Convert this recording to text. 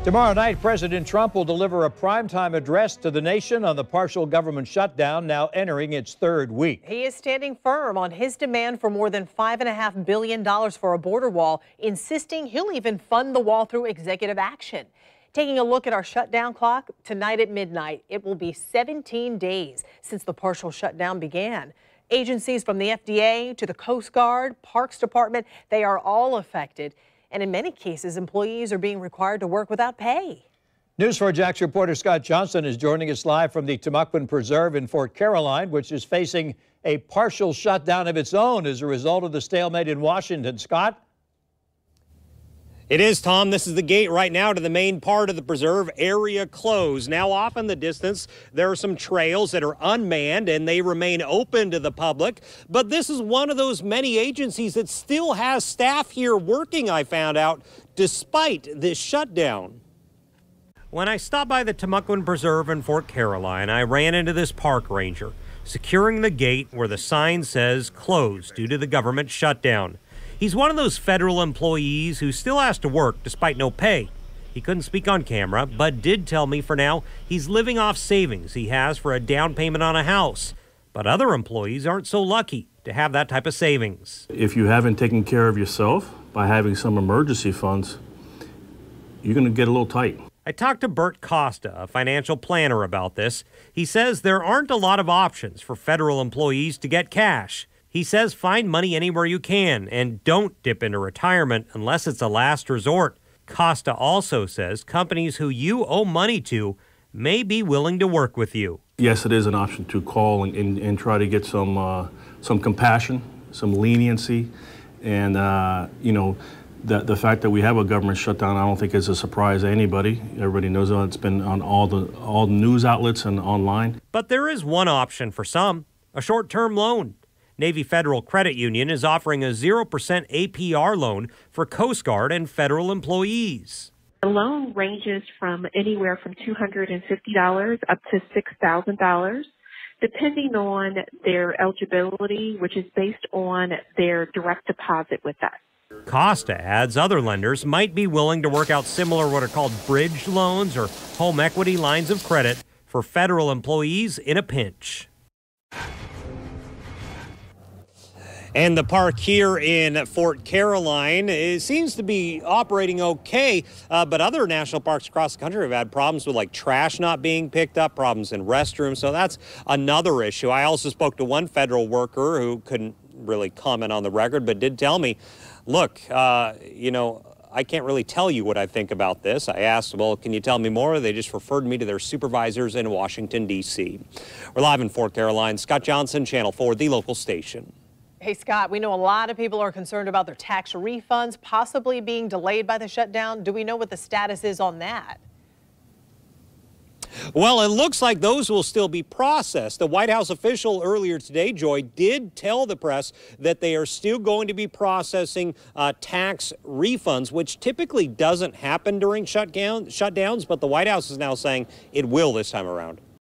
Tomorrow night, President Trump will deliver a primetime address to the nation on the partial government shutdown now entering its third week. He is standing firm on his demand for more than $5.5 billion for a border wall, insisting he'll even fund the wall through executive action. Taking a look at our shutdown clock, tonight at midnight, it will be 17 days since the partial shutdown began. Agencies from the FDA to the Coast Guard, Parks Department, they are all affected. And in many cases, employees are being required to work without pay. News4JAX reporter Scott Johnson is joining us live from the Timucuan Preserve in Fort Caroline, which is facing a partial shutdown of its own as a result of the stalemate in Washington. Scott? It is, Tom. This is the gate right now to the main part of the preserve, area closed. Now off in the distance, there are some trails that are unmanned and they remain open to the public. But this is one of those many agencies that still has staff here working, I found out, despite this shutdown. When I stopped by the Timucuan Preserve in Fort Caroline, I ran into this park ranger securing the gate where the sign says closed due to the government shutdown. He's one of those federal employees who still has to work despite no pay. He couldn't speak on camera, but did tell me for now he's living off savings he has for a down payment on a house. But other employees aren't so lucky to have that type of savings. If you haven't taken care of yourself by having some emergency funds, you're going to get a little tight. I talked to Bert Costa, a financial planner, about this. He says there aren't a lot of options for federal employees to get cash. He says find money anywhere you can and don't dip into retirement unless it's a last resort. Costa also says companies who you owe money to may be willing to work with you. Yes, it is an option to call and try to get some compassion, some leniency, and the fact that we have a government shutdown, I don't think is a surprise to anybody. Everybody knows that. It's been on all the news outlets and online. But there is one option for some, a short-term loan. Navy Federal Credit Union is offering a 0% APR loan for Coast Guard and federal employees. The loan ranges from anywhere from $250 up to $6,000, depending on their eligibility, which is based on their direct deposit with us. Costa adds other lenders might be willing to work out similar what are called bridge loans or home equity lines of credit for federal employees in a pinch. And the park here in Fort Caroline seems to be operating okay, but other national parks across the country have had problems with like trash not being picked up, problems in restrooms, so that's another issue. I also spoke to one federal worker who couldn't really comment on the record, but did tell me, look, I can't really tell you what I think about this. I asked, well, can you tell me more? They just referred me to their supervisors in Washington, D.C. We're live in Fort Caroline. Scott Johnson, Channel 4, the local station. Hey, Scott, we know a lot of people are concerned about their tax refunds possibly being delayed by the shutdown. Do we know what the status is on that? Well, it looks like those will still be processed. The White House official earlier today, Joy, did tell the press that they are still going to be processing tax refunds, which typically doesn't happen during shutdowns, but the White House is now saying it will this time around.